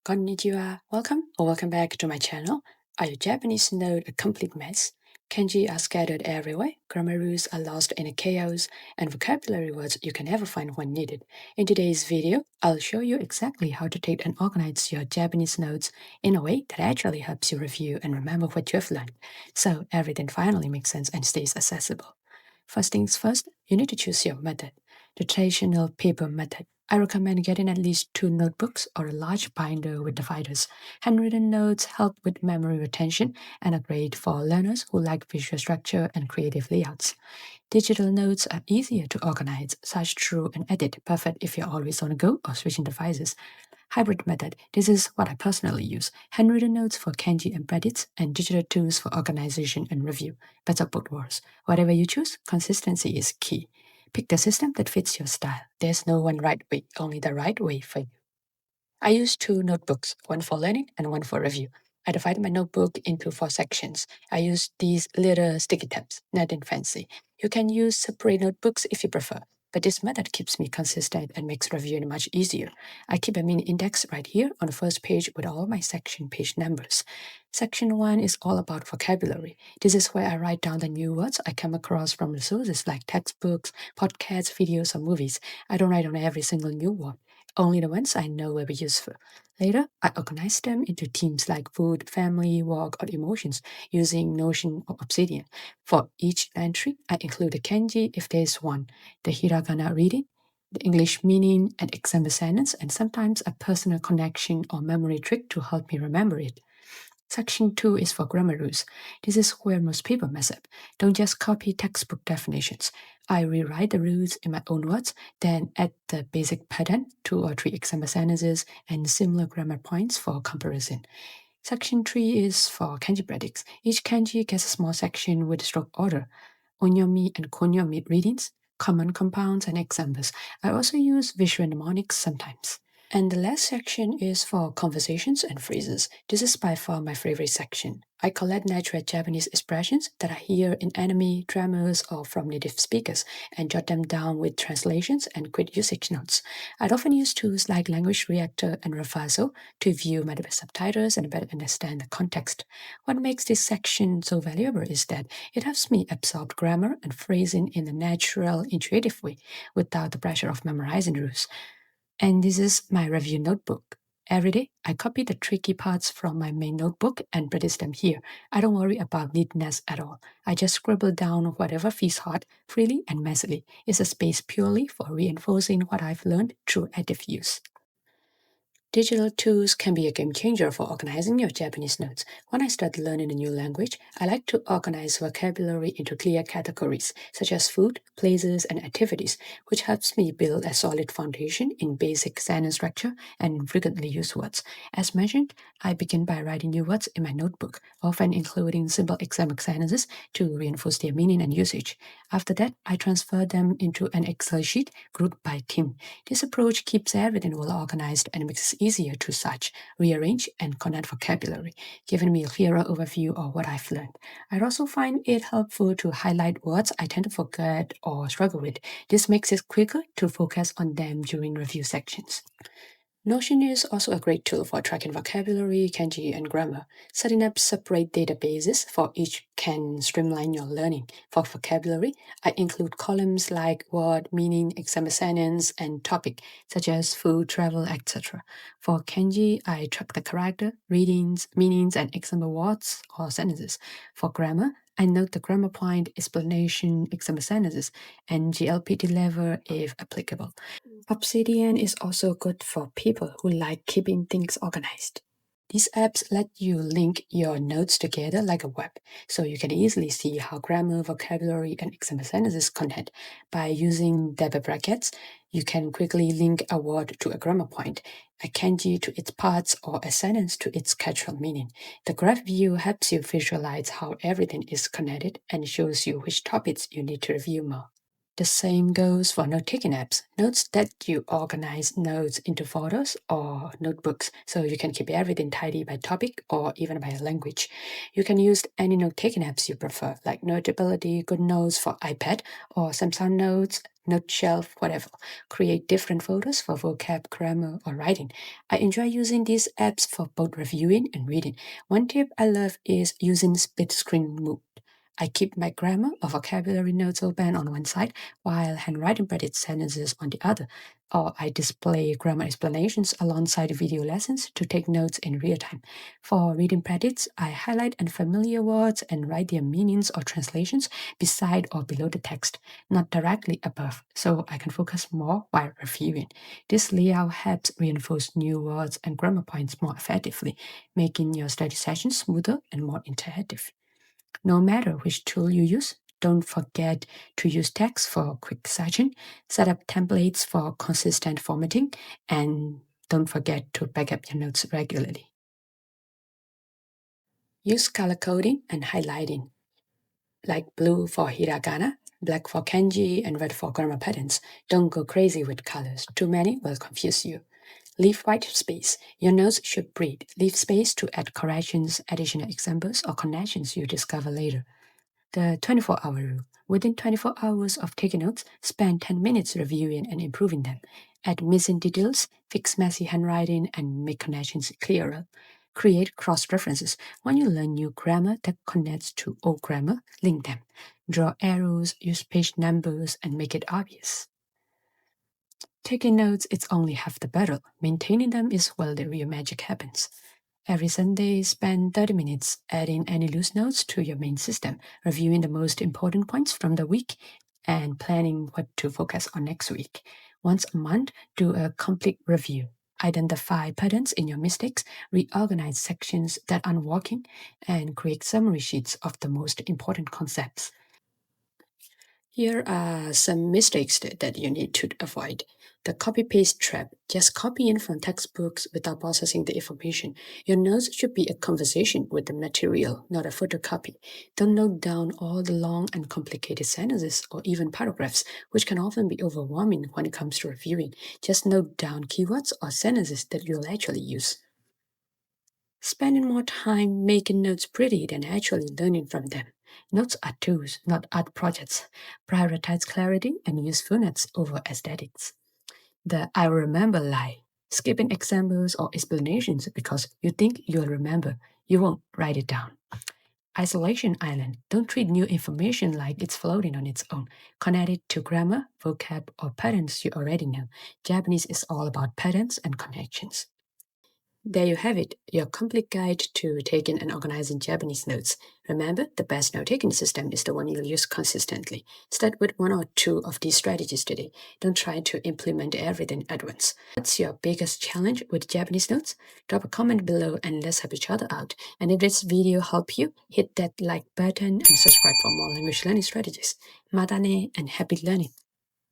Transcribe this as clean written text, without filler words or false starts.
Konnichiwa. Welcome back to my channel. Are your Japanese note a complete mess? Kanji are scattered everywhere, grammar rules are lost in a chaos, and vocabulary words you can never find when needed. In today's video, I'll show you exactly how to take and organize your Japanese notes in a way that actually helps you review and remember what you have learned, so everything finally makes sense and stays accessible. First things first, you need to choose your method. The traditional paper method. I recommend getting at least 2 notebooks or a large binder with dividers. Handwritten notes help with memory retention and are great for learners who like visual structure and creative layouts. Digital notes are easier to organize, search through, and edit, perfect if you're always on the go or switching devices. Hybrid method. This is what I personally use. Handwritten notes for kanji and credits, and digital tools for organization and review. Best of both worlds. Whatever you choose, consistency is key. Pick the system that fits your style. There's no one right way, only the right way for you. I use 2 notebooks, one for learning and one for review. I divided my notebook into 4 sections. I use these little sticky tabs, nothing fancy. You can use separate notebooks if you prefer, but this method keeps me consistent and makes reviewing much easier. I keep a mini index right here on the first page with all my section page numbers. Section 1 is all about vocabulary. This is where I write down the new words I come across from resources like textbooks, podcasts, videos, or movies. I don't write on every single new word, only the ones I know will be useful. Later, I organize them into themes like food, family, work, or emotions using Notion or Obsidian. For each entry, I include the kanji if there is one, the hiragana reading, the English meaning and example sentence, and sometimes a personal connection or memory trick to help me remember it. Section 2 is for grammar rules. This is where most people mess up. Don't just copy textbook definitions. I rewrite the rules in my own words, then add the basic pattern, 2 or 3 example sentences, and similar grammar points for comparison. Section 3 is for kanji predicts. Each kanji gets a small section with stroke order, onyomi and konyomi readings, common compounds, and examples. I also use visual mnemonics sometimes. And the last section is for conversations and phrases. This is by far my favorite section. I collect natural Japanese expressions that I hear in anime, dramas, or from native speakers and jot them down with translations and quick usage notes. I'd often use tools like Language Reactor and Refaso to view multiple subtitles and better understand the context. What makes this section so valuable is that it helps me absorb grammar and phrasing in a natural, intuitive way without the pressure of memorizing rules. And this is my review notebook. Every day, I copy the tricky parts from my main notebook and practice them here. I don't worry about neatness at all. I just scribble down whatever feels hot, freely and messily. It's a space purely for reinforcing what I've learned through active use. Digital tools can be a game changer for organizing your Japanese notes. When I start learning a new language, I like to organize vocabulary into clear categories, such as food, places, and activities, which helps me build a solid foundation in basic sentence structure and frequently used words. As mentioned, I begin by writing new words in my notebook, often including simple example sentences to reinforce their meaning and usage. After that, I transfer them into an Excel sheet grouped by theme. This approach keeps everything well organized and makes it easier to search, rearrange, and connect vocabulary, giving me a clearer overview of what I've learned. I also find it helpful to highlight words I tend to forget or struggle with. This makes it quicker to focus on them during review sections. Notion is also a great tool for tracking vocabulary, kanji, and grammar. Setting up separate databases for each can streamline your learning. For vocabulary, I include columns like word, meaning, example sentence, and topic, such as food, travel, etc. For kanji, I track the character, readings, meanings, and example words or sentences. For grammar, I note the grammar point, explanation, example sentences, and GLPT level if applicable. Obsidian is also good for people who like keeping things organized. These apps let you link your notes together like a web, so you can easily see how grammar, vocabulary, and example sentences connect. By using double brackets, you can quickly link a word to a grammar point, a kanji to its parts, or a sentence to its cultural meaning. The graph view helps you visualize how everything is connected and shows you which topics you need to review more. The same goes for note-taking apps. Notes that you organize notes into folders or notebooks so you can keep everything tidy by topic or even by language. You can use any note-taking apps you prefer, like Notability, GoodNotes for iPad, or Samsung Notes, NoteShelf, whatever. Create different folders for vocab, grammar, or writing. I enjoy using these apps for both reviewing and reading. One tip I love is using split screen mode. I keep my grammar or vocabulary notes open on one side while handwriting braided sentences on the other, or I display grammar explanations alongside video lessons to take notes in real time. For reading practice, I highlight unfamiliar words and write their meanings or translations beside or below the text, not directly above, so I can focus more while reviewing. This layout helps reinforce new words and grammar points more effectively, making your study sessions smoother and more interactive. No matter which tool you use, don't forget to use text for quick searching, set up templates for consistent formatting, and don't forget to back up your notes regularly. Use color coding and highlighting, like blue for hiragana, black for kanji, and red for grammar patterns. Don't go crazy with colors. Too many will confuse you. Leave white space. Your notes should breathe. Leave space to add corrections, additional examples, or connections you discover later. The 24-hour rule. Within 24 hours of taking notes, spend 10 minutes reviewing and improving them. Add missing details, fix messy handwriting, and make connections clearer. Create cross references. When you learn new grammar that connects to old grammar, link them. Draw arrows, use page numbers, and make it obvious. Taking notes is only half the battle. Maintaining them is where the real magic happens. Every Sunday, spend 30 minutes adding any loose notes to your main system, reviewing the most important points from the week, and planning what to focus on next week. Once a month, do a complete review. Identify patterns in your mistakes, reorganize sections that aren't working, and create summary sheets of the most important concepts. Here are some mistakes that you need to avoid. The copy paste trap. Just copy in from textbooks without processing the information. Your notes should be a conversation with the material, not a photocopy. Don't note down all the long and complicated sentences or even paragraphs, which can often be overwhelming when it comes to reviewing. Just note down keywords or sentences that you'll actually use. Spending more time making notes pretty than actually learning from them. Notes are tools, not art projects. Prioritize clarity and usefulness over aesthetics. The I remember lie. Skipping examples or explanations because you think you'll remember. You won't write it down. Isolation island. Don't treat new information like it's floating on its own. Connect it to grammar, vocab, or patterns you already know. Japanese is all about patterns and connections. There you have it, your complete guide to taking and organizing Japanese notes. Remember, the best note-taking system is the one you'll use consistently. Start with one or two of these strategies today. Don't try to implement everything at once. What's your biggest challenge with Japanese notes? Drop a comment below and let's help each other out. And if this video helped you, hit that like button and subscribe for more language learning strategies. Mata ne and happy learning!